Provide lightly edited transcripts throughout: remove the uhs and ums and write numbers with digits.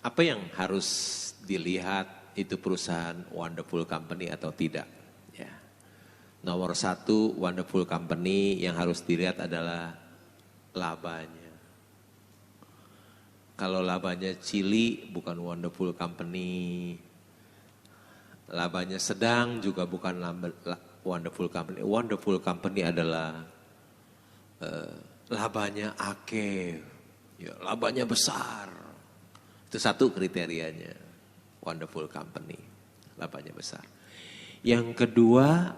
Apa yang harus dilihat itu perusahaan wonderful company atau tidak? Ya. Nomor satu, wonderful company yang harus dilihat adalah labanya. Kalau labanya cili bukan wonderful company. Labanya sedang juga bukan wonderful company. Wonderful company adalah labanya akeh, ya, labanya besar. Itu satu kriterianya, wonderful company, labanya besar. Yang kedua,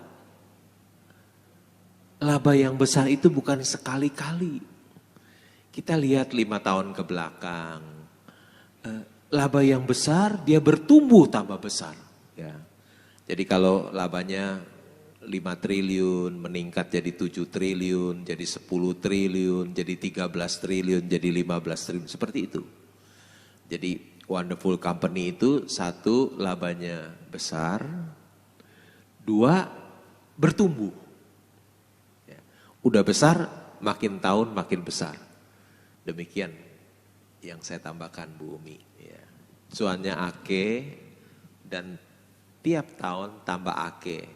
laba yang besar itu bukan sekali-kali. Kita lihat 5 tahun ke belakang, laba yang besar dia bertumbuh tambah besar. Ya. Jadi kalau labanya 5 triliun, meningkat jadi 7 triliun, jadi 10 triliun, jadi 13 triliun, jadi 15 triliun, seperti itu. Jadi wonderful company itu satu, labanya besar, dua, bertumbuh. Ya. Udah besar, makin tahun makin besar. Demikian yang saya tambahkan Bu Umi. Ya. Cuannya ake dan tiap tahun tambah ake.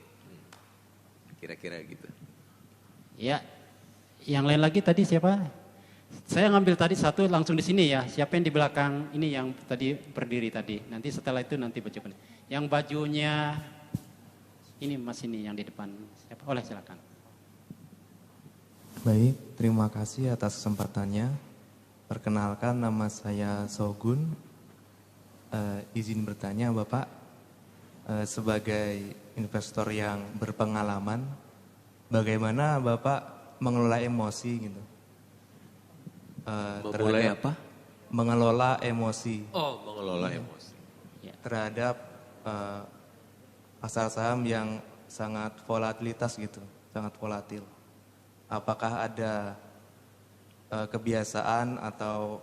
Kira-kira gitu. Ya, yang lain lagi tadi siapa? Saya ngambil tadi satu langsung di sini ya. Siapa yang di belakang ini yang tadi berdiri tadi. Nanti setelah itu nanti baju. Yang bajunya ini Mas ini yang di depan. Siapa? Oleh silakan. Baik, terima kasih atas kesempatannya. Perkenalkan nama saya Sogun. Izin bertanya Bapak, sebagai investor yang berpengalaman, bagaimana Bapak mengelola emosi gitu? Memulai apa? Mengelola emosi. Oh, mengelola emosi. Terhadap pasar saham yang sangat volatilitas gitu, sangat volatil. Apakah ada kebiasaan atau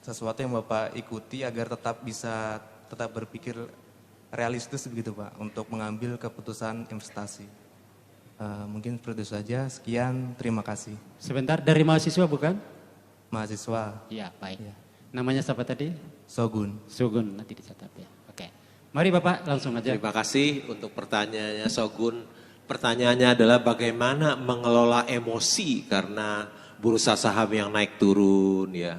sesuatu yang Bapak ikuti agar tetap bisa berpikir realistis begitu Pak untuk mengambil keputusan investasi? Mungkin seperti itu saja. Sekian, terima kasih. Sebentar, dari mahasiswa bukan? Mahasiswa. Iya, baik. Ya. Namanya siapa tadi? Sogun. Sogun, nanti dicatat ya. Oke. Mari Bapak langsung aja. Terima kasih untuk pertanyaannya Sogun. Pertanyaannya adalah bagaimana mengelola emosi karena bursa saham yang naik turun ya.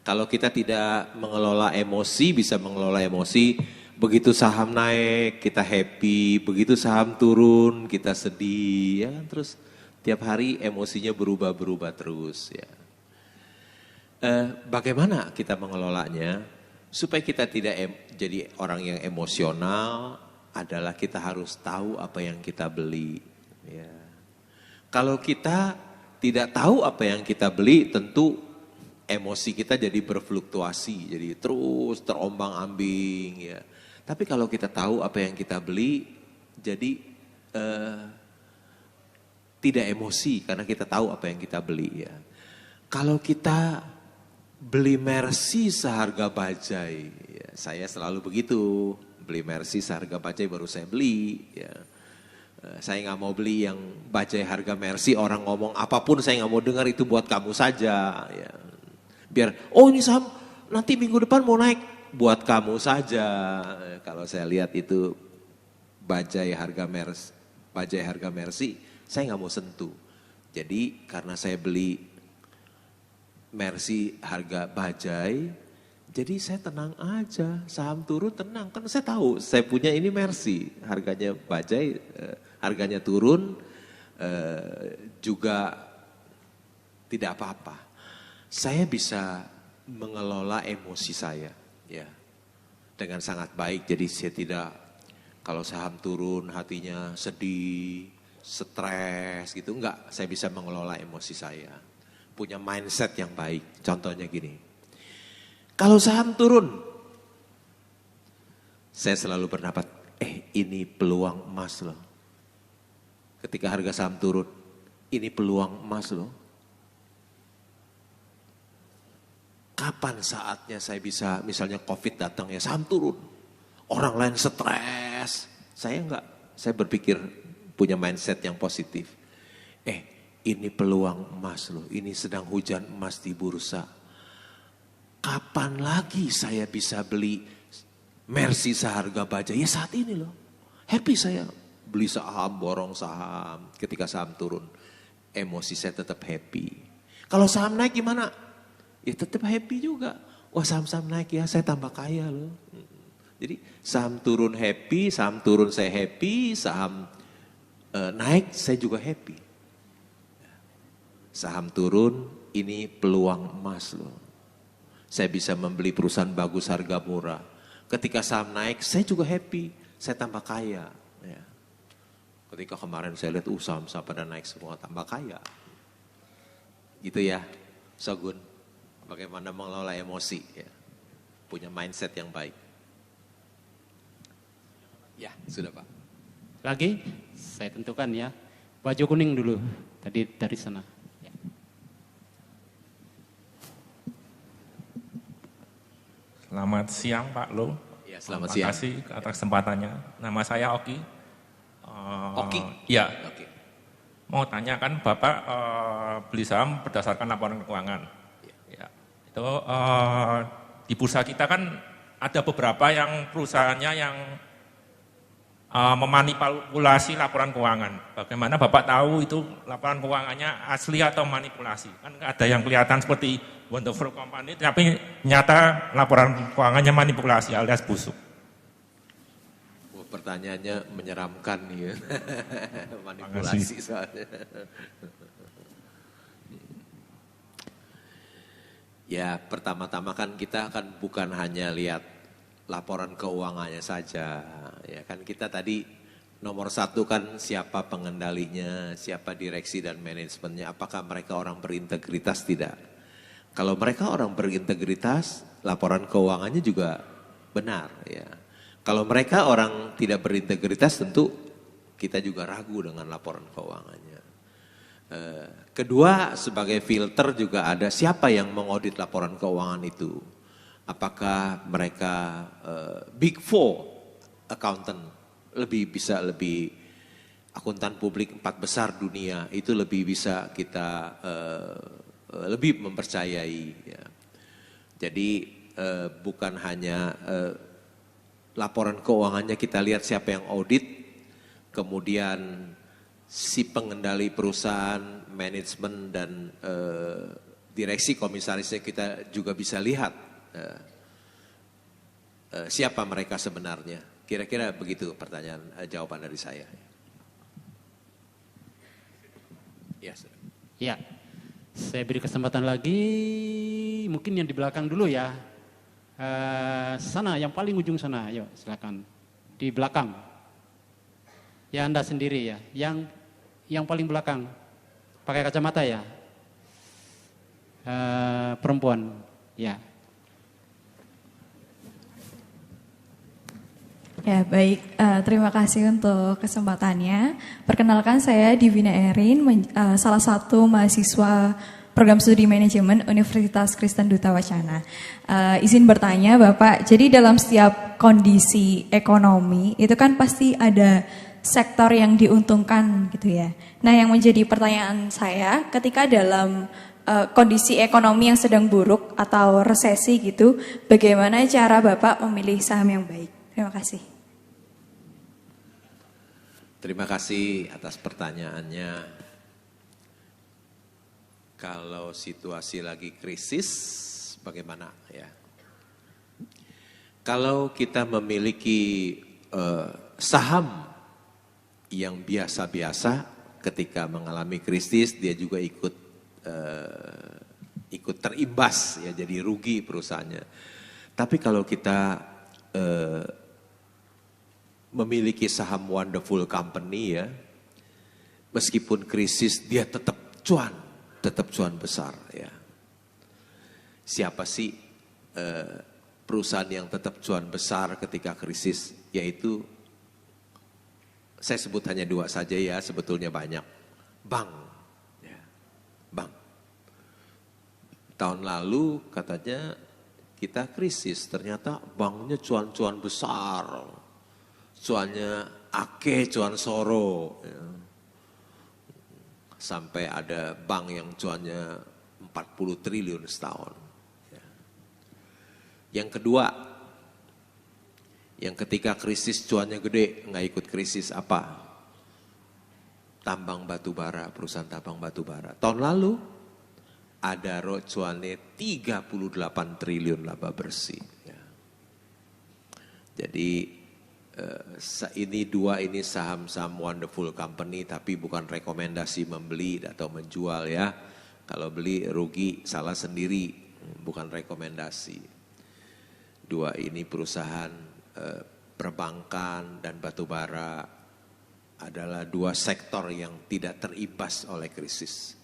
Kalau kita tidak mengelola emosi, bisa mengelola emosi. Begitu saham naik, kita happy. Begitu saham turun, kita sedih. Ya kan? Terus tiap hari emosinya berubah-berubah terus. Ya. Bagaimana kita mengelolanya? Supaya kita tidak jadi orang yang emosional, adalah kita harus tahu apa yang kita beli. Ya. Kalau kita tidak tahu apa yang kita beli, tentu emosi kita jadi berfluktuasi, jadi terus terombang-ambing ya. Tapi kalau kita tahu apa yang kita beli, jadi tidak emosi karena kita tahu apa yang kita beli ya. Kalau kita beli Mercy seharga bajai, ya, saya selalu begitu, beli Mercy seharga bajai baru saya beli ya. Saya nggak mau beli yang bajai harga Mercy, orang ngomong apapun saya nggak mau dengar, itu buat kamu saja ya. Biar, oh ini saham nanti minggu depan mau naik, buat kamu saja. Kalau saya lihat itu bajai harga Mercy, saya nggak mau sentuh. Jadi karena saya beli Mercy harga bajai, jadi saya tenang aja, saham turun tenang. Kan saya tahu, saya punya ini Mercy, harganya bajai, harganya turun, juga tidak apa-apa. Saya bisa mengelola emosi saya ya dengan sangat baik. Jadi saya tidak, kalau saham turun hatinya sedih, stres gitu, enggak. Saya bisa mengelola emosi saya, punya mindset yang baik. Contohnya gini, kalau saham turun, saya selalu berpendapat, ini peluang emas loh. Ketika harga saham turun, ini peluang emas loh. Kapan saatnya saya bisa, misalnya COVID datang ya saham turun, orang lain stres, saya enggak. Saya berpikir punya mindset yang positif. Ini peluang emas loh, ini sedang hujan emas di bursa. kapan lagi saya bisa beli Mercy seharga baja? Ya saat ini loh. Happy saya beli saham, borong saham. Ketika saham turun, emosi saya tetap happy. Kalau saham naik gimana? Ya tetap happy juga. Wah saham-saham naik ya, saya tambah kaya loh. Jadi saham turun happy, saham turun saya happy, saham naik saya juga happy. Saham turun ini peluang emas loh. Saya bisa membeli perusahaan bagus harga murah. Ketika saham naik saya juga happy, saya tambah kaya. Ya. Ketika kemarin saya lihat saham-saham pada naik semua, tambah kaya. Gitu ya, Shogun. Bagaimana mengelola emosi, ya. Punya mindset yang baik. Ya, sudah Pak. Lagi, saya tentukan ya. Baju kuning dulu, tadi dari sana. Ya. Selamat siang Pak Lo. Ya, selamat Terima siang. kasih atas kesempatannya. Nama saya Oki. Oki? Ya. Oke. Mau tanya kan Bapak beli saham berdasarkan laporan keuangan. Ya. Itu di bursa kita kan ada beberapa yang perusahaannya yang memanipulasi laporan keuangan. Bagaimana Bapak tahu itu laporan keuangannya asli atau manipulasi? Kan ada yang kelihatan seperti wonderful company, tapi nyata laporan keuangannya manipulasi alias busuk. Pertanyaannya menyeramkan nih ya. Manipulasi soalnya. Ya pertama-tama kan kita kan bukan hanya lihat laporan keuangannya saja. Ya kan kita tadi nomor satu kan siapa pengendalinya, siapa direksi dan manajemennya, apakah mereka orang berintegritas tidak. Kalau mereka orang berintegritas, laporan keuangannya juga benar ya. Kalau mereka orang tidak berintegritas tentu kita juga ragu dengan laporan keuangannya. Kedua sebagai filter juga ada siapa yang mengaudit laporan keuangan itu. Apakah mereka big four accountant lebih akuntan publik 4 besar dunia itu lebih bisa kita lebih mempercayai. Ya. Jadi bukan hanya laporan keuangannya kita lihat siapa yang audit, kemudian si pengendali perusahaan, manajemen dan direksi komisarisnya kita juga bisa lihat siapa mereka sebenarnya. Kira-kira begitu pertanyaan jawaban dari saya. Ya, Ya, saya beri kesempatan lagi, mungkin yang di belakang dulu ya. Sana, yang paling ujung sana, ayo silakan. Di belakang. Ya Anda sendiri ya, yang paling belakang. Pakai kacamata ya. Perempuan, ya. Ya baik, terima kasih untuk kesempatannya. Perkenalkan saya Divina Erin, salah satu mahasiswa Program Studi Manajemen Universitas Kristen Duta Wacana. Izin bertanya Bapak, jadi dalam setiap kondisi ekonomi itu kan pasti ada sektor yang diuntungkan gitu ya. Nah yang menjadi pertanyaan saya ketika dalam kondisi ekonomi yang sedang buruk atau resesi gitu, bagaimana cara Bapak memilih saham yang baik? Terima kasih. Terima kasih atas pertanyaannya. Kalau situasi lagi krisis, bagaimana ya? Kalau kita memiliki saham yang biasa-biasa, ketika mengalami krisis dia juga ikut terimbas ya, jadi rugi perusahaannya. Tapi kalau kita memiliki saham wonderful company ya, meskipun krisis dia tetap cuan besar ya. Siapa sih perusahaan yang tetap cuan besar ketika krisis? Yaitu saya sebut hanya 2 saja ya, sebetulnya banyak. Bank, ya. Bank. Tahun lalu katanya kita krisis, ternyata banknya cuan-cuan besar, cuannya ake, cuan soro. Ya. Sampai ada bank yang cuannya 40 triliun setahun. Ya. Yang kedua, yang ketika krisis cuannya gede, nggak ikut krisis apa? Tambang batu bara, perusahaan tambang batu bara. Tahun lalu ada cuannya 38 triliun laba bersih. Ya. Jadi ini saham-saham wonderful company, tapi bukan rekomendasi membeli atau menjual ya. Kalau beli rugi salah sendiri, bukan rekomendasi. Dua ini perusahaan perbankan dan batubara adalah dua sektor yang tidak terimbas oleh krisis.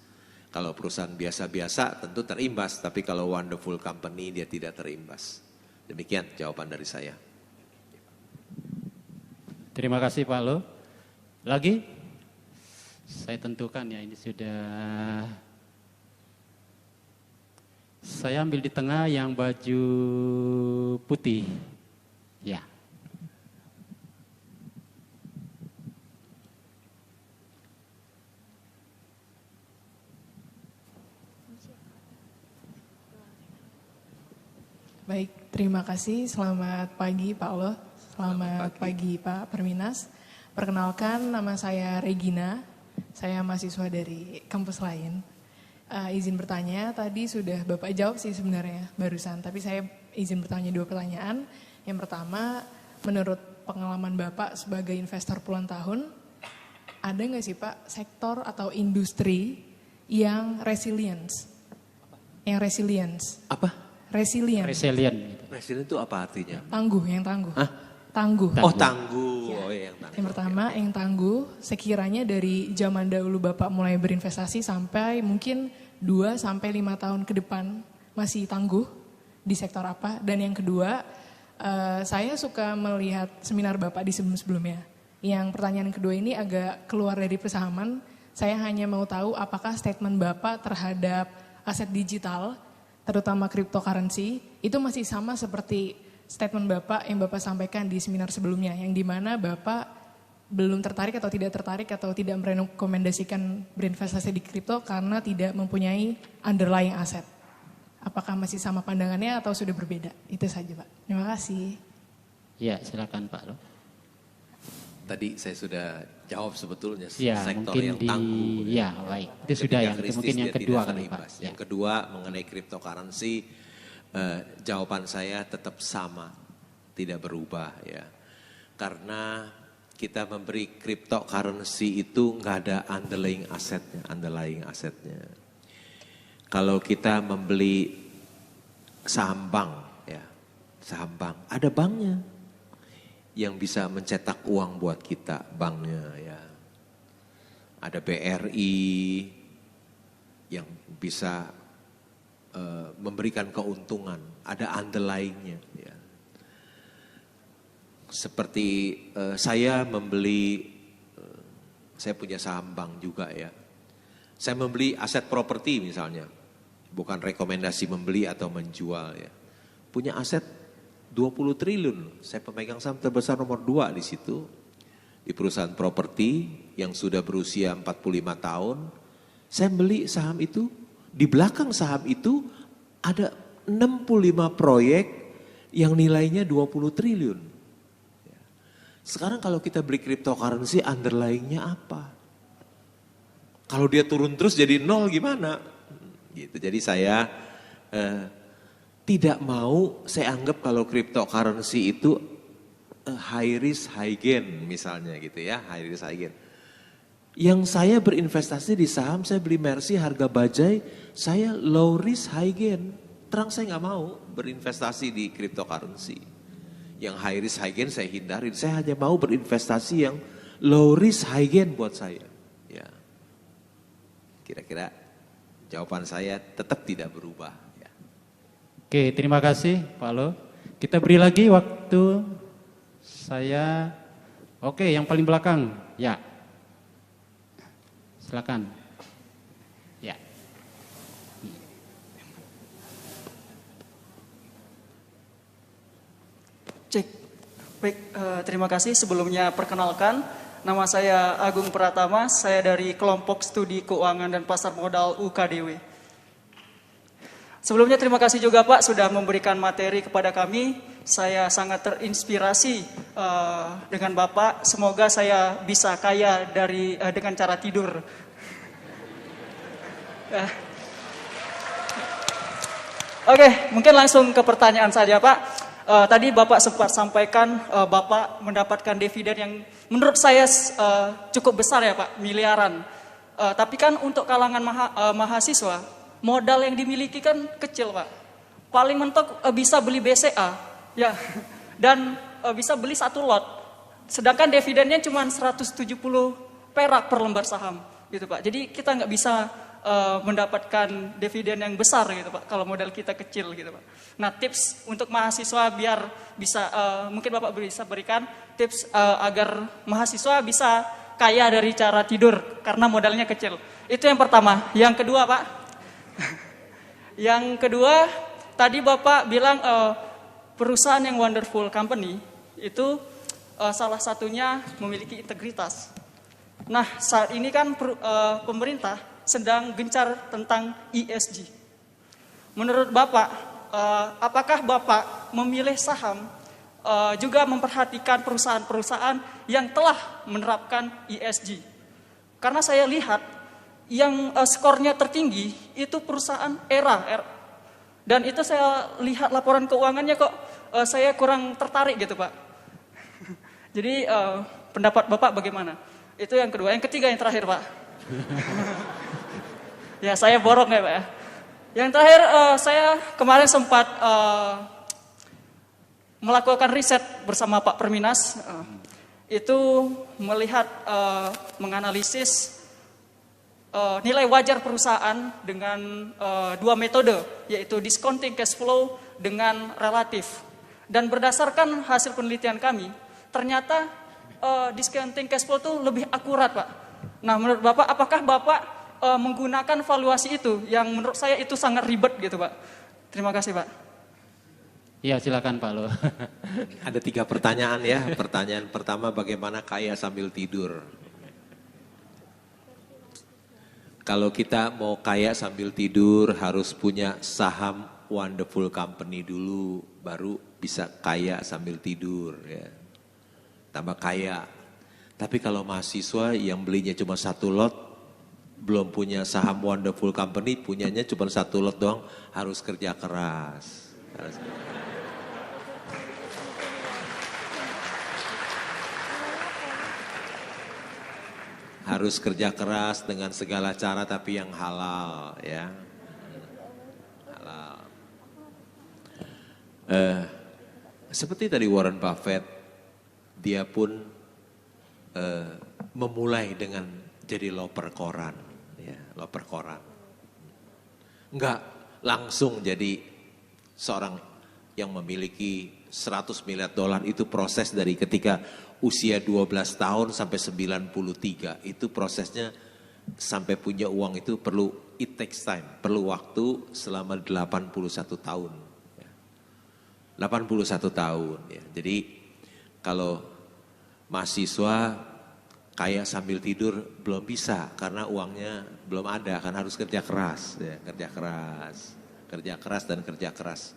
Kalau perusahaan biasa-biasa tentu terimbas, tapi kalau wonderful company dia tidak terimbas. Demikian jawaban dari saya. Terima kasih Pak Lo. Lagi? Saya tentukan ya ini sudah. Saya ambil di tengah yang baju putih. Ya. Baik, terima kasih. Selamat pagi Pak Lo. Selamat pagi Pak Perminas. Perkenalkan, nama saya Regina. Saya mahasiswa dari kampus lain. Izin bertanya, tadi sudah Bapak jawab sih sebenarnya barusan. Tapi saya izin bertanya 2 pertanyaan. Yang pertama, menurut pengalaman Bapak sebagai investor puluhan tahun, ada nggak sih Pak sektor atau industri yang resilience? Yang resilience. Apa? Resilient. Resilient itu apa artinya? Tangguh, yang tangguh. Hah? Tangguh. Oh tangguh. Ya. Oh iya yang tangguh. Yang pertama, yang tangguh, sekiranya dari zaman dahulu Bapak mulai berinvestasi sampai mungkin 2 sampai 5 tahun ke depan masih tangguh di sektor apa? Dan yang kedua, saya suka melihat seminar Bapak di sebelum-sebelumnya. Yang pertanyaan kedua ini agak keluar dari persamaan. Saya hanya mau tahu apakah statement Bapak terhadap aset digital, terutama cryptocurrency, itu masih sama seperti statement Bapak yang Bapak sampaikan di seminar sebelumnya, yang dimana Bapak belum tertarik atau tidak merekomendasikan berinvestasi di kripto karena tidak mempunyai underlying aset. Apakah masih sama pandangannya atau sudah berbeda? Itu saja Pak. Terima kasih. Ya, silakan Pak Lo. Tadi saya sudah jawab sebetulnya Ya, sektor mungkin yang tangguh. Ya, baik. Itu sudah ya. Itu mungkin yang kedua kali Pak. Yang kedua mengenai cryptocurrency, jawaban saya tetap sama, tidak berubah ya. Karena kita memberi cryptocurrency itu nggak ada underlying asetnya. Kalau kita membeli saham bank ya, saham bank, ada banknya yang bisa mencetak uang buat kita, banknya ya. Ada BRI yang bisa memberikan keuntungan, ada underlyingnya ya. Seperti saya membeli, saya punya saham bank juga ya. Saya membeli aset properti misalnya, bukan rekomendasi membeli atau menjual ya. Punya aset 20 triliun, saya pemegang saham terbesar nomor 2 di situ. Di perusahaan properti yang sudah berusia 45 tahun, saya beli saham itu, di belakang saham itu ada 65 proyek yang nilainya 20 triliun. Sekarang kalau kita beli cryptocurrency, underlyingnya apa? Kalau dia turun terus jadi 0 gimana? Gitu. Jadi saya tidak mau, saya anggap kalau cryptocurrency itu high risk high gain misalnya gitu ya, high risk high gain. Yang saya berinvestasi di saham, saya beli Mercy harga bajai, saya low risk high gain. Terang saya nggak mau berinvestasi di cryptocurrency. Yang high risk high gain saya hindari, saya hanya mau berinvestasi yang low risk high gain buat saya. Ya, kira-kira jawaban saya tetap tidak berubah. Ya. Oke, terima kasih Pak Lo. Kita beri lagi waktu saya. Oke, yang paling belakang, ya. Silakan. Ya. Cek. Baik, terima kasih. Sebelumnya perkenalkan, nama saya Agung Pratama, saya dari kelompok studi keuangan dan pasar modal UKDW. Sebelumnya terima kasih juga Pak sudah memberikan materi kepada kami. Saya sangat terinspirasi dengan Bapak. Semoga saya bisa kaya dengan cara tidur. Oke, mungkin langsung ke pertanyaan saja Pak. Tadi Bapak sempat sampaikan Bapak mendapatkan dividen yang menurut saya cukup besar ya Pak, miliaran. Tapi kan untuk kalangan mahasiswa, modal yang dimiliki kan kecil Pak. Paling mentok bisa beli BCA, ya, dan bisa beli 1 lot. Sedangkan dividennya cuma 170 perak per lembar saham, gitu Pak. Jadi kita nggak bisa mendapatkan dividen yang besar gitu Pak, kalau modal kita kecil gitu Pak. Nah tips untuk mahasiswa biar bisa, mungkin Bapak bisa berikan tips agar mahasiswa bisa kaya dari cara tidur karena modalnya kecil. Itu yang pertama. Yang kedua Pak, yang kedua tadi Bapak bilang perusahaan yang wonderful company itu salah satunya memiliki integritas. Nah saat ini kan pemerintah sedang gencar tentang ESG. Menurut Bapak, apakah Bapak memilih saham juga memperhatikan perusahaan-perusahaan yang telah menerapkan ESG? Karena saya lihat yang skornya tertinggi itu perusahaan ERA. Dan itu saya lihat laporan keuangannya kok saya kurang tertarik gitu Pak. Jadi pendapat Bapak bagaimana? Itu yang kedua. Yang ketiga, yang terakhir Pak. Ya saya borong ya Pak ya. Yang terakhir saya kemarin sempat melakukan riset bersama Pak Perminas. Itu melihat, menganalisis nilai wajar perusahaan dengan 2 metode, yaitu discounting cash flow dengan relatif. Dan berdasarkan hasil penelitian kami, ternyata discounting cash flow itu lebih akurat Pak. Nah menurut Bapak, apakah Bapak menggunakan valuasi itu yang menurut saya itu sangat ribet gitu Pak. Terima kasih Pak. Iya silakan Pak Lo. Ada 3 pertanyaan ya. Pertanyaan pertama, bagaimana kaya sambil tidur? Kalau kita mau kaya sambil tidur harus punya saham wonderful company dulu, baru bisa kaya sambil tidur ya. Tambah kaya. Tapi kalau mahasiswa yang belinya cuma 1 lot, belum punya saham wonderful company, punyanya cuma 1 lot doang, harus kerja keras. Harus kerja keras dengan segala cara tapi yang halal ya. Halal. Seperti tadi Warren Buffett, dia pun memulai dengan jadi loper koran, ya, loper koran. Enggak langsung jadi seorang yang memiliki 100 miliar dolar, itu proses dari ketika usia 12 tahun sampai 93. Itu prosesnya sampai punya uang itu it takes time, perlu waktu selama 81 tahun. 81 tahun ya. Jadi kalau mahasiswa kaya sambil tidur belum bisa karena uangnya belum ada, kan harus kerja keras ya, kerja keras dan kerja keras.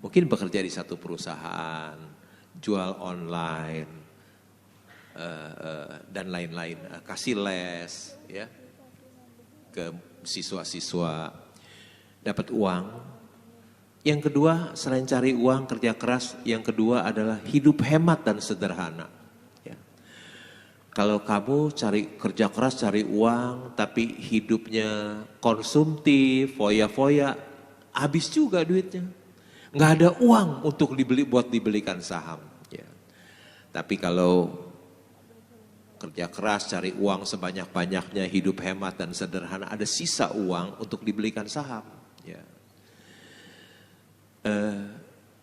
Mungkin bekerja di satu perusahaan, jual online dan lain-lain, kasih les ya ke siswa-siswa, dapat uang. Yang kedua, selain cari uang, kerja keras, yang kedua adalah hidup hemat dan sederhana. Ya. Kalau kamu kerja keras, cari uang, tapi hidupnya konsumtif, foya-foya, habis juga duitnya. Nggak ada uang untuk dibelikan saham. Ya. Tapi kalau kerja keras, cari uang sebanyak-banyaknya, hidup hemat dan sederhana, ada sisa uang untuk dibelikan saham. Ya.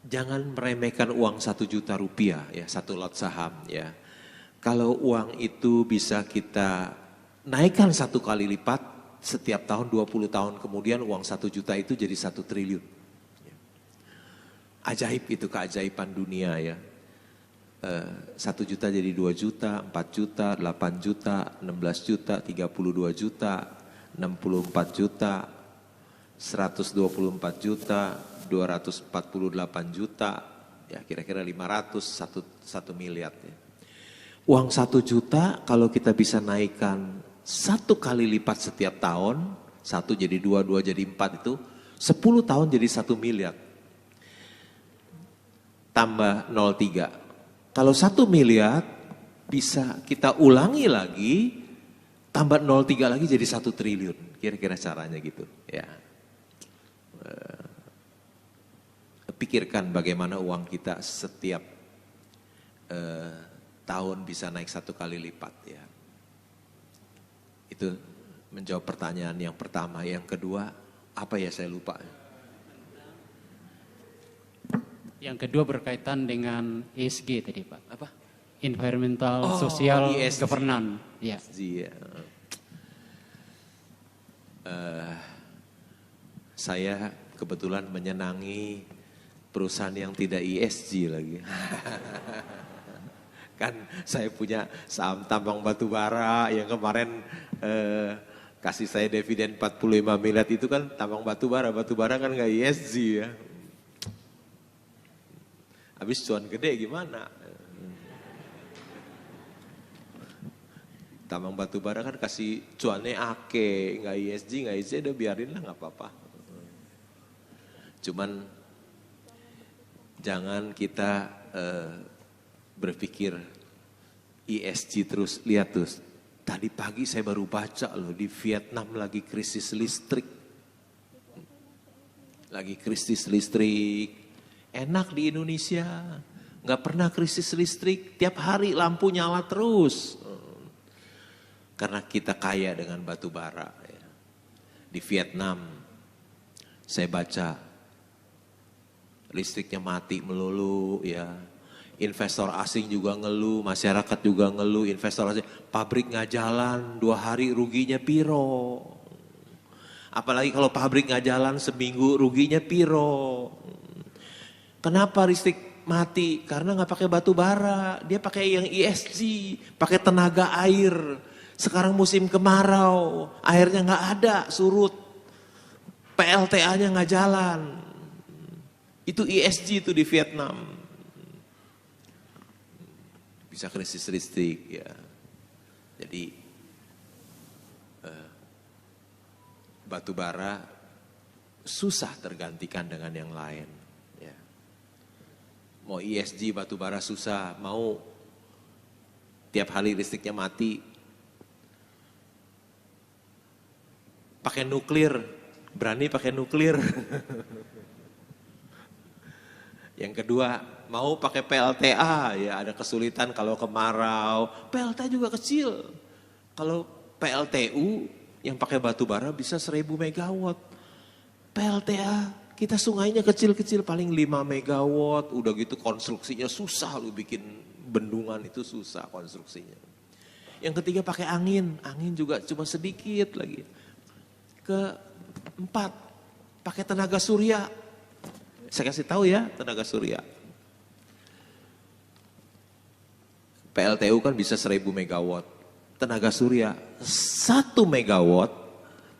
Jangan meremehkan uang 1 juta rupiah ya, 1 lot saham ya. Kalau uang itu bisa kita naikkan 1 kali lipat setiap tahun, 20 tahun kemudian uang 1 juta itu jadi 1 triliun. Ya. Ajaib itu, keajaiban dunia ya. 1 juta jadi 2 juta, 4 juta, 8 juta, 16 juta, 32 juta, 64 juta, 124 juta, 248 juta, ya kira-kira 500, 1 miliar. Ya. Uang 1 juta kalau kita bisa naikkan 1 kali lipat setiap tahun, 1 jadi 2, 2 jadi 4 itu 10 tahun jadi 1 miliar. Tambah 0,3. Kalau 1 miliar bisa kita ulangi lagi, tambah 0,3 lagi jadi 1 triliun. Kira-kira caranya gitu. Ya. Pikirkan bagaimana uang kita setiap tahun bisa naik 1 kali lipat. Ya. Itu menjawab pertanyaan yang pertama. Yang kedua, apa ya saya lupa. Yang kedua berkaitan dengan ESG tadi Pak. Apa? Environmental, Social, ESG. Governance. Ya. Ya. Saya kebetulan menyenangi perusahaan yang tidak ESG lagi. Kan saya punya saham tambang batu bara yang kemarin kasih saya dividen 45 miliar itu kan tambang batu bara kan nggak ESG ya. Habis cuan gede gimana? Tambang batu bara kan kasih cuannya ake, nggak ESG udah biarin lah nggak apa-apa. Cuman jangan kita berpikir ESG terus. Lihat tuh, tadi pagi saya baru baca loh di Vietnam lagi krisis listrik. Lagi krisis listrik. Enak di Indonesia, nggak pernah krisis listrik, tiap hari lampu nyala terus. Karena kita kaya dengan batu bara. Ya. Di Vietnam, saya baca listriknya mati melulu, ya. Investor asing juga ngeluh, masyarakat juga ngeluh, investor asing, pabrik nggak jalan, 2 hari ruginya piro. Apalagi kalau pabrik nggak jalan seminggu ruginya piro. Kenapa listrik mati? Karena nggak pakai batu bara, dia pakai yang ESG, pakai tenaga air. Sekarang musim kemarau, airnya nggak ada, surut, PLTA-nya nggak jalan. Itu ESG itu di Vietnam. Bisa krisis listrik ya. Jadi batu bara susah tergantikan dengan yang lain. Ya. Mau ESG batu bara susah, mau tiap hari listriknya mati. Pakai nuklir, berani pakai nuklir. Yang kedua, mau pakai PLTA, ya ada kesulitan kalau kemarau. PLTA juga kecil. Kalau PLTU yang pakai batu bara bisa 1000 megawatt. PLTA kita sungainya kecil-kecil paling 5 megawatt. Udah gitu konstruksinya susah, lu bikin bendungan itu susah konstruksinya. Yang ketiga pakai angin, angin juga cuma sedikit lagi. Keempat, pakai tenaga surya. Saya kasih tahu ya, tenaga surya. PLTU kan bisa 1000 megawatt. Tenaga surya 1 megawatt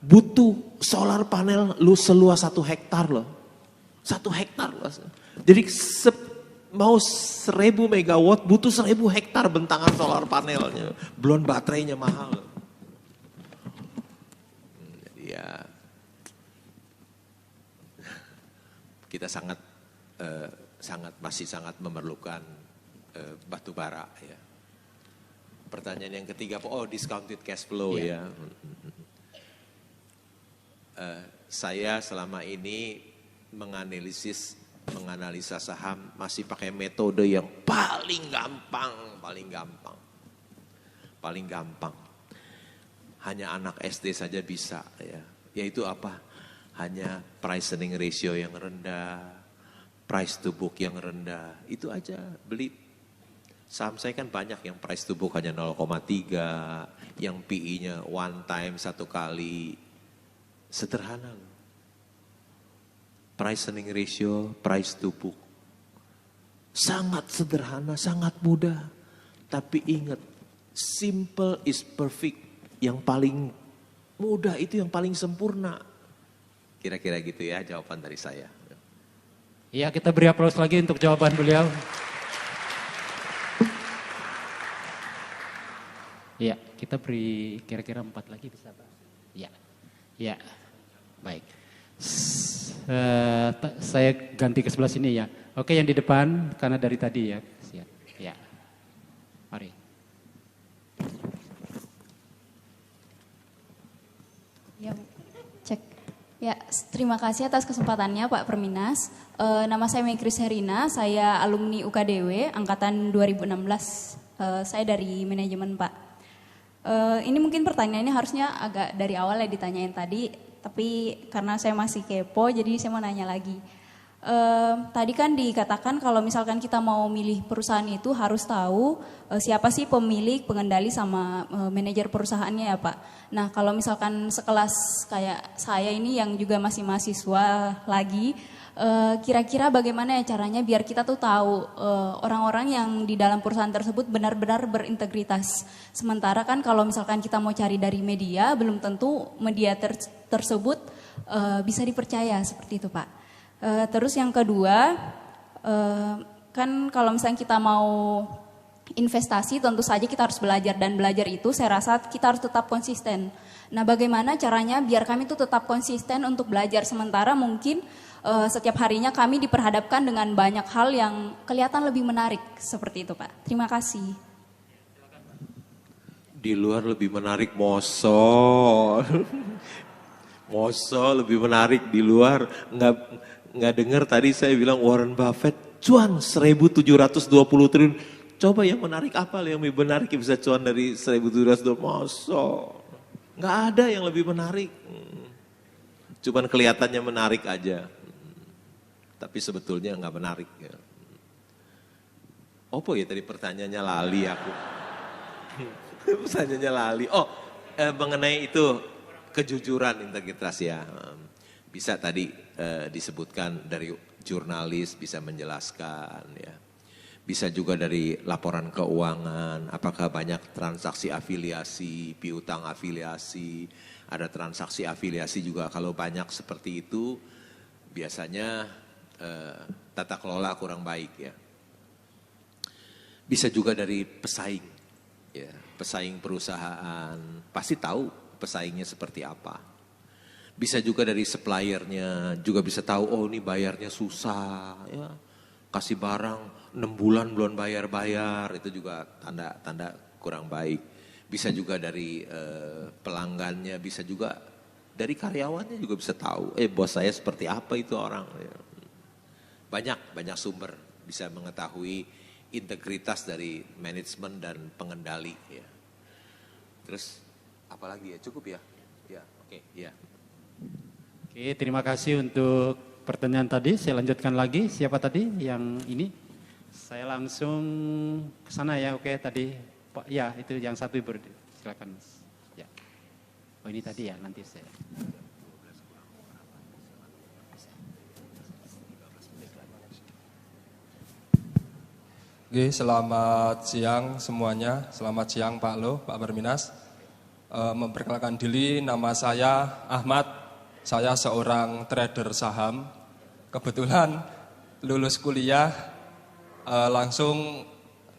butuh solar panel lu seluas 1 hektar loh. 1 hektar loh. Jadi mau 1000 megawatt butuh 1000 hektar bentangan solar panelnya. Belum baterainya mahal. Ya, kita masih sangat memerlukan batu bara ya. Pertanyaan yang ketiga, discounted cash flow ya. Saya selama ini menganalisa saham masih pakai metode yang paling gampang. Hanya anak SD saja bisa ya. Yaitu apa? Hanya price earning ratio yang rendah, price to book yang rendah. Itu aja beli. Saham saya kan banyak yang price to book hanya 0,3, yang PE-nya 1 time 1 kali. Sederhana loh. Price earning ratio, price to book. Sangat sederhana, sangat mudah. Tapi ingat, simple is perfect. Yang paling mudah itu yang paling sempurna. Kira-kira gitu ya jawaban dari saya. Iya, kita beri aplaus lagi untuk jawaban beliau. Iya, kita beri kira-kira 4 lagi bisa, Pak? Iya. Iya. Baik. Saya ganti ke sebelah sini ya. Oke, yang di depan karena dari tadi ya. Siap. Ya. Mari. Ya, cek. Ya, terima kasih atas kesempatannya Pak Perminas. Nama saya Megris Herina, saya alumni UKDW angkatan 2016. Saya dari manajemen Pak. Ini mungkin pertanyaannya harusnya agak dari awal ya ditanyain tadi, tapi karena saya masih kepo jadi saya mau nanya lagi. Tadi kan dikatakan kalau misalkan kita mau milih perusahaan itu harus tahu siapa sih pemilik, pengendali sama manajer perusahaannya ya Pak. Nah kalau misalkan sekelas kayak saya ini yang juga masih mahasiswa lagi, kira-kira bagaimana ya caranya biar kita tuh tahu orang-orang yang di dalam perusahaan tersebut benar-benar berintegritas. Sementara kan kalau misalkan kita mau cari dari media, belum tentu media tersebut bisa dipercaya seperti itu Pak. Terus yang kedua, kan kalau misalnya kita mau investasi tentu saja kita harus belajar dan belajar itu saya rasa kita harus tetap konsisten. Nah bagaimana caranya biar kami tuh tetap konsisten untuk belajar sementara mungkin setiap harinya kami diperhadapkan dengan banyak hal yang kelihatan lebih menarik seperti itu Pak. Terima kasih. Di luar lebih menarik moso. Moso lebih menarik di luar. Nggak dengar tadi saya bilang Warren Buffett cuan 1.720 triliun. Coba yang menarik apa yang lebih menarik yang bisa cuan dari 1.720 moso. Nggak ada yang lebih menarik. Cuman kelihatannya menarik aja. Tapi sebetulnya nggak menarik. Ya. Apa ya tadi pertanyaannya lali aku. Pertanyaannya lali. Oh, mengenai itu kejujuran integritas ya. Bisa tadi disebutkan dari jurnalis bisa menjelaskan ya. Bisa juga dari laporan keuangan, apakah banyak transaksi afiliasi, piutang afiliasi, ada transaksi afiliasi juga kalau banyak seperti itu biasanya tata kelola kurang baik ya. Bisa juga dari pesaing, ya, pesaing perusahaan pasti tahu pesaingnya seperti apa. Bisa juga dari suppliernya, juga bisa tahu oh ini bayarnya susah, ya kasih barang 6 bulan belum bayar-bayar, itu juga tanda kurang baik. Bisa juga dari pelanggannya, bisa juga dari karyawannya juga bisa tahu, bos saya seperti apa itu orang. Ya. Banyak sumber bisa mengetahui integritas dari manajemen dan pengendali. Ya. Terus apalagi ya cukup ya? Ya oke ya. Oke, terima kasih untuk pertanyaan tadi. Saya lanjutkan lagi. Siapa tadi yang ini? Saya langsung ke sana ya. Oke, tadi Pak ya itu yang satu silakan. Ya. Oh ini tadi ya, nanti saya. Oke, selamat siang semuanya. Selamat siang Pak Lo, Pak Perminas. Memperkenalkan diri, nama saya Ahmad. Saya seorang trader saham. Kebetulan lulus kuliah langsung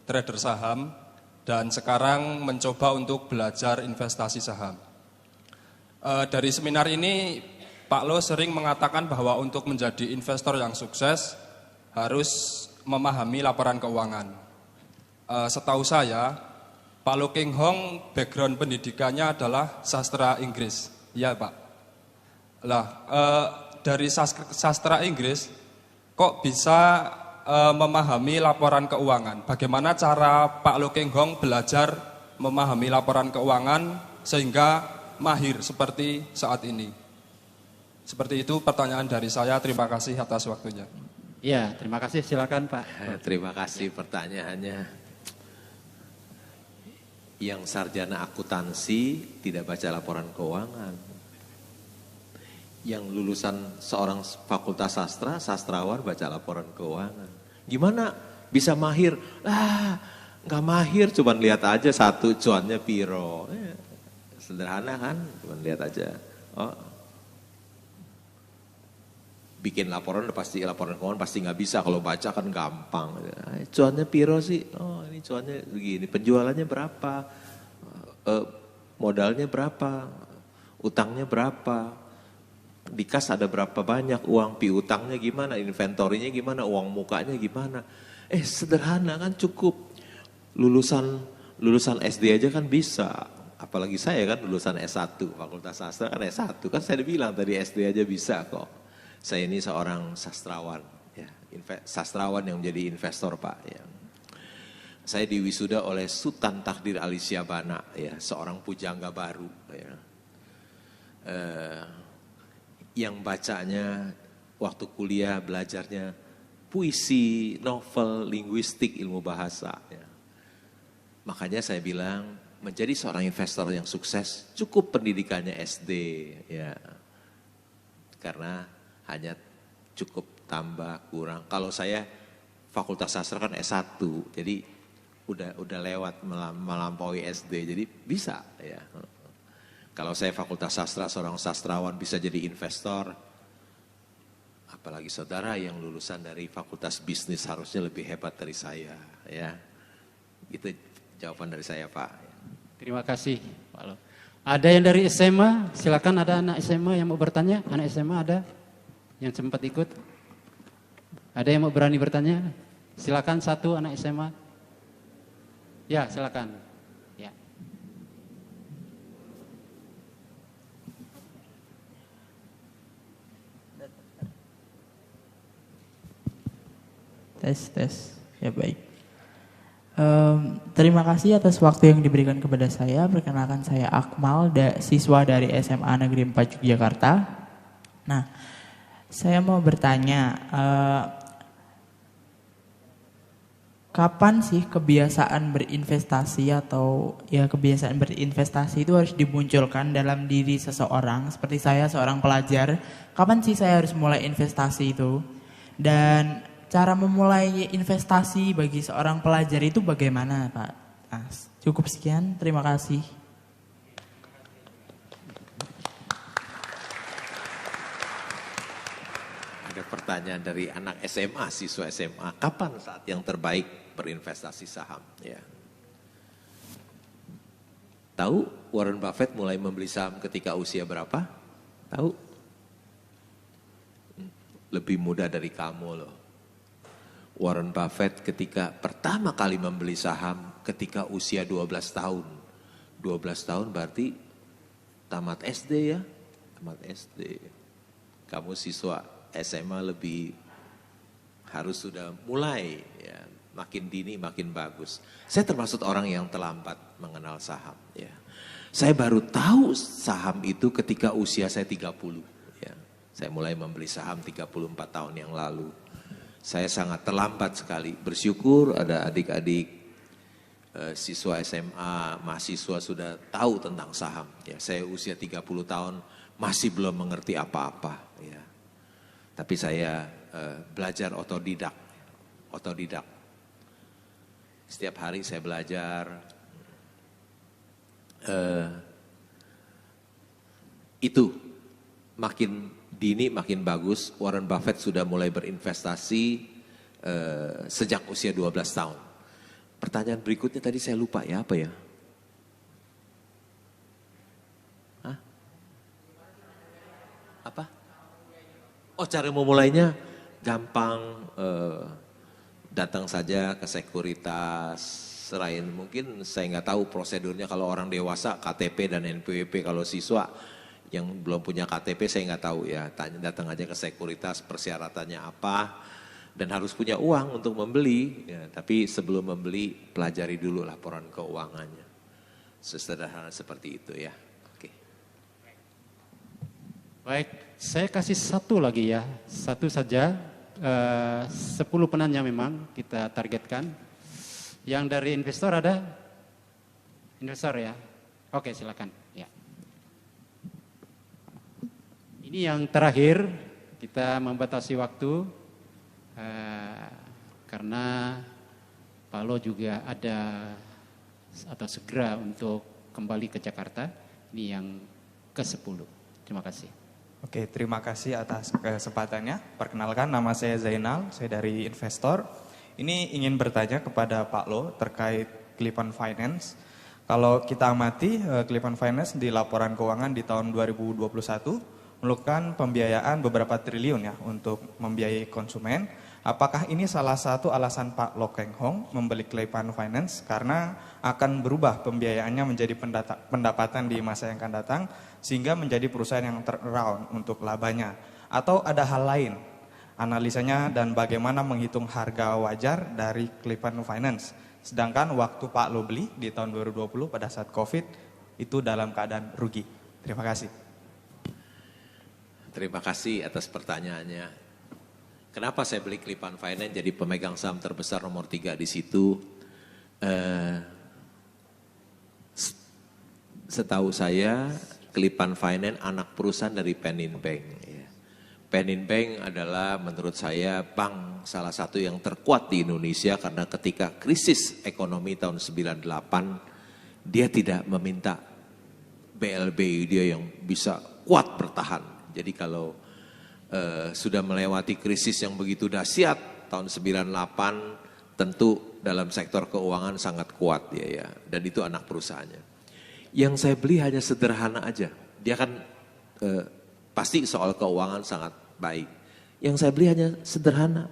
trader saham dan sekarang mencoba untuk belajar investasi saham. Dari seminar ini Pak Lo sering mengatakan bahwa untuk menjadi investor yang sukses harus memahami laporan keuangan. Setahu saya Pak Lo King Hong background pendidikannya adalah sastra Inggris. Iya Pak. Lah, dari sastra Inggris kok bisa memahami laporan keuangan? Bagaimana cara Pak Lo King Hong belajar memahami laporan keuangan sehingga mahir seperti saat ini? Seperti itu pertanyaan dari saya. Terima kasih atas waktunya. Iya, terima kasih. Silakan Pak. Terima kasih pertanyaannya. Yang sarjana akuntansi tidak baca laporan keuangan. Yang lulusan seorang fakultas sastra, sastrawan baca laporan keuangan. Gimana bisa mahir? Nggak mahir, cuman lihat aja satu cuannya piro. Sederhana kan, cuman lihat aja. Oh, bikin laporan keuangan pasti nggak bisa, kalau baca kan gampang. Cuannya piro sih? Oh ini cuannya begini, penjualannya berapa, modalnya berapa, utangnya berapa, di kas ada berapa banyak uang, piutangnya gimana, inventorinya gimana, uang mukanya gimana. Sederhana kan, cukup lulusan SD aja kan bisa. Apalagi saya kan lulusan S1, Fakultas Sastra kan S1. Kan saya udah bilang tadi SD aja bisa kok. Saya ini seorang sastrawan, ya, sastrawan yang menjadi investor Pak. Ya. Saya diwisuda oleh Sultan Takdir Ali Syabana, ya, seorang pujangga baru. Ya. Yang bacanya waktu kuliah belajarnya puisi, novel, linguistik, ilmu bahasa. Ya. Makanya saya bilang, menjadi seorang investor yang sukses cukup pendidikannya SD, ya, karena hanya cukup tambah kurang. Kalau saya Fakultas Sastra kan S1, jadi udah lewat melampaui SD, jadi bisa ya. Kalau saya Fakultas Sastra, seorang sastrawan bisa jadi investor, apalagi saudara yang lulusan dari Fakultas Bisnis harusnya lebih hebat dari saya, ya. Itu jawaban dari saya Pak. Terima kasih Pak Lo. Ada yang dari SMA? Silakan, ada anak SMA yang mau bertanya? Anak SMA ada yang sempat ikut? Ada yang mau berani bertanya? Silakan, satu anak SMA. Ya, silakan. Ya. Tes. Ya baik. Terima kasih atas waktu yang diberikan kepada saya. Perkenalkan saya Akmal, siswa dari SMA Negeri 4 Yogyakarta. Nah, saya mau bertanya, kapan sih kebiasaan berinvestasi atau ya kebiasaan berinvestasi itu harus dimunculkan dalam diri seseorang? Seperti saya seorang pelajar, kapan sih saya harus mulai investasi itu? Dan cara memulai investasi bagi seorang pelajar itu bagaimana Pak? Nah, cukup sekian, terima kasih. Ada pertanyaan dari anak SMA, siswa SMA. Kapan saat yang terbaik berinvestasi saham? Ya. Tahu Warren Buffett mulai membeli saham ketika usia berapa? Tahu? Lebih muda dari kamu loh. Warren Buffett ketika pertama kali membeli saham ketika usia 12 tahun. 12 tahun berarti tamat SD ya? Tamat SD. Kamu siswa SMA lebih harus sudah mulai ya, makin dini makin bagus. Saya termasuk orang yang terlambat mengenal saham ya. Saya baru tahu saham itu ketika usia saya 30 ya. Saya mulai membeli saham 34 tahun yang lalu. Saya sangat terlambat sekali. Bersyukur ada adik-adik siswa SMA, mahasiswa sudah tahu tentang saham. Ya, saya usia 30 tahun masih belum mengerti apa-apa. Ya. Tapi saya belajar otodidak. Setiap hari saya belajar. Itu makin dini makin bagus. Warren Buffett sudah mulai berinvestasi sejak usia 12 tahun. Pertanyaan berikutnya tadi saya lupa ya, apa ya? Hah? Apa? Oh, cara memulainya gampang, datang saja ke sekuritas, serain mungkin saya nggak tahu prosedurnya kalau orang dewasa KTP dan NPWP, kalau siswa yang belum punya KTP saya nggak tahu ya, datang aja ke sekuritas, persyaratannya apa, dan harus punya uang untuk membeli. Ya, tapi sebelum membeli pelajari dulu laporan keuangannya, sesederhana seperti itu ya. Oke. Baik, saya kasih satu lagi ya, satu saja. 10 penanya memang kita targetkan. Yang dari investor ada? Investor ya? Oke, silakan. Ya. Ini yang terakhir, kita membatasi waktu karena Pak Lo juga ada atau segera untuk kembali ke Jakarta. Ini yang ke-10. Terima kasih. Oke, terima kasih atas kesempatannya. Perkenalkan, nama saya Zainal, saya dari Investor. Ini ingin bertanya kepada Pak Lo terkait Clip-on Finance. Kalau kita amati Clip-on Finance di laporan keuangan di tahun 2021 melakukan pembiayaan beberapa triliun ya untuk membiayai konsumen. Apakah ini salah satu alasan Pak Lo Keng Hong membeli Clip-on Finance karena akan berubah pembiayaannya menjadi pendapatan di masa yang akan datang sehingga menjadi perusahaan yang turnaround untuk labanya? Atau ada hal lain analisanya dan bagaimana menghitung harga wajar dari Clip-on Finance? Sedangkan waktu Pak Lo beli di tahun 2020 pada saat COVID itu dalam keadaan rugi. Terima kasih. Terima kasih atas pertanyaannya. Kenapa saya beli Clip-on Finance jadi pemegang saham terbesar nomor 3 di situ? Setahu saya Clip-on Finance anak perusahaan dari Penin Bank. Penin Bank adalah menurut saya bank salah satu yang terkuat di Indonesia karena ketika krisis ekonomi tahun 98 dia tidak meminta BLBI, dia yang bisa kuat bertahan. Jadi kalau sudah melewati krisis yang begitu dahsyat tahun 98 tentu dalam sektor keuangan sangat kuat dia ya, dan itu anak perusahaannya. Yang saya beli hanya sederhana aja, dia kan pasti soal keuangan sangat baik. Yang saya beli hanya sederhana,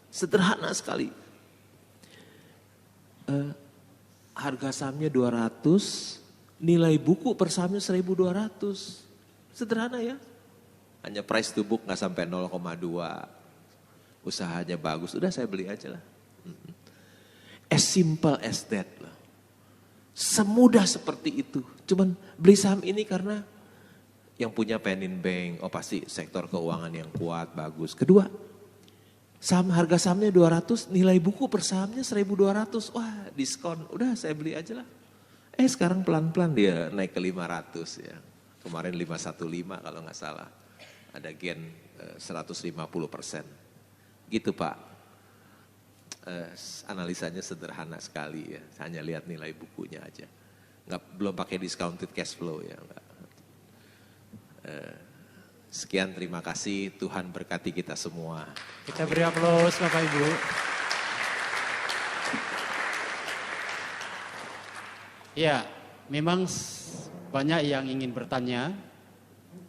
sederhana sekali. Harga sahamnya 200, nilai buku per sahamnya 1.200, sederhana ya. Hanya price to book nggak sampai 0,2, usahanya bagus, udah saya beli aja lah. As simple as that lah. Semudah seperti itu. Cuman beli saham ini karena yang punya Penin Bank, oh pasti sektor keuangan yang kuat, bagus. Kedua, saham harga sahamnya 200, nilai buku per sahamnya 1.200, wah diskon, udah saya beli aja lah. Sekarang pelan-pelan dia naik ke 500 ya. Kemarin 515 kalau nggak salah. Ada gen 150%. Gitu Pak. Analisanya sederhana sekali ya. Hanya lihat nilai bukunya aja. Belum pakai discounted cash flow ya. Sekian, terima kasih. Tuhan berkati kita semua. Kita beri aplaus Bapak Ibu. Ya, memang banyak yang ingin bertanya.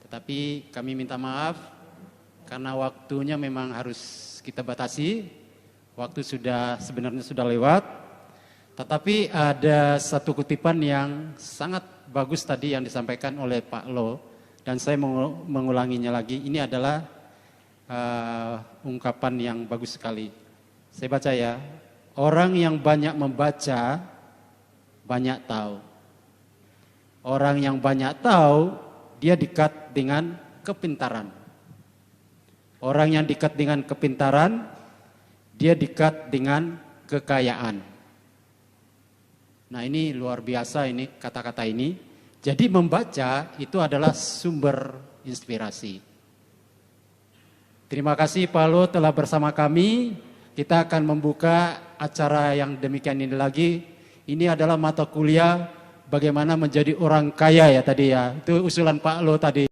Tetapi kami minta maaf karena waktunya memang harus kita batasi. Waktu sebenarnya sudah lewat. Tetapi ada satu kutipan yang sangat bagus tadi yang disampaikan oleh Pak Lo. Dan saya mengulanginya lagi. Ini adalah ungkapan yang bagus sekali. Saya baca ya. Orang yang banyak membaca, banyak tahu. Orang yang banyak tahu, dia dekat dengan kepintaran. Orang yang dekat dengan kepintaran, dia dekat dengan kekayaan. Nah ini luar biasa ini kata-kata ini. Jadi membaca itu adalah sumber inspirasi. Terima kasih Pak Lo telah bersama kami. Kita akan membuka acara yang demikian ini lagi. Ini adalah mata kuliah bagaimana menjadi orang kaya ya tadi ya. Itu usulan Pak Lo tadi.